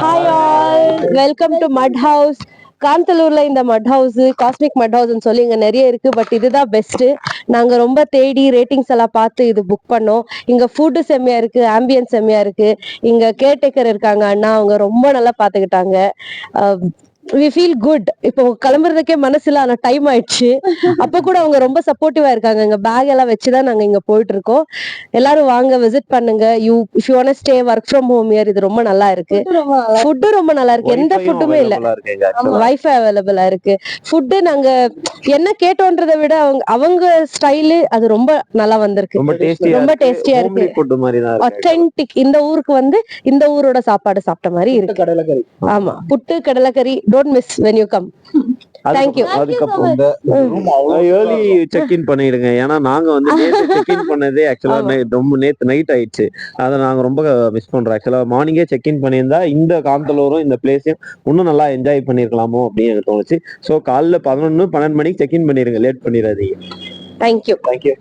Hi all, welcome to மட் house. காந்தலூர்ல இந்த மட் ஹவுஸ், காஸ்மிக் மட் ஹவுஸ்ன்னு சொல்லி இங்க நிறைய இருக்கு. பட் இதுதான் பெஸ்ட். நாங்க ரொம்ப தேடி ரேட்டிங்ஸ் எல்லாம் பார்த்து இது புக் பண்ணோம். இங்க ஃபுட்டு செம்மையா இருக்கு, ஆம்பியன்ஸ் செம்மையா இருக்கு. இங்க கேர்டேக்கர் இருக்காங்க அண்ணா, அவங்க ரொம்ப நல்லா பாத்துக்கிட்டாங்க. We feel good. இப்போ கிளம்புறதுக்கே மனசுல, ஆனா டைம் ஆயிடுச்சு. அப்ப கூட அவங்க ரொம்ப சப்போர்ட்டிவா இருக்காங்க. எங்க பேக் எல்லாம் வச்சுதான் நாங்க இங்க போயிட்டு இருக்கோம். எல்லாரும் வாங்க, விசிட் பண்ணுங்க. If you want stay work from home year, இது ரொம்ப நல்லா இருக்கு. ஃபுட்டு ரொம்ப நல்லா இருக்கு, எந்த ஃபுட்டுமே இல்ல. வைஃபை அவைலபிளா இருக்கு. ஃபுட்டு நாங்க என்ன கேட்டோன்றதை விட அவங்க ஸ்டைலு அது ரொம்ப நல்லா வந்திருக்கு. ரொம்ப டேஸ்டியா இருக்கு. ஆத்தென்டிக். இந்த ஊருக்கு வந்து இந்த ஊரோட சாப்பாடு சாப்பிட்ட மாதிரி இருக்கு. ஆமா, புட்டு கடலைக்கறி. Don't miss when you come. Thank you. அதுக்கப்புறம் இந்த ரூம் ஏர்லி செக் இன் பண்ணிடுங்க. ஏன்னா நாங்க வந்து செக் இன் பண்ணதே ஆக்சுவலா ரொம்ப நேத்து நைட் ஆயிடுச்சு. அதை நாங்க ரொம்ப மிஸ் பண்றோம். ஆக்சுவலா மார்னிங்கே செக் இன் பண்ணியிருந்தா இந்த காந்தலூரும் இந்த பிளேஸையும் இன்னும் நல்லா என்ஜாய் பண்ணிருக்கலாமோ அப்படின்னு எனக்கு தோணுச்சு. ஸோ காலைல 11-12 மணிக்கு செக் இன் பண்ணிருங்க, லேட் பண்ணிடாதீங்க. Thank you. Thank you.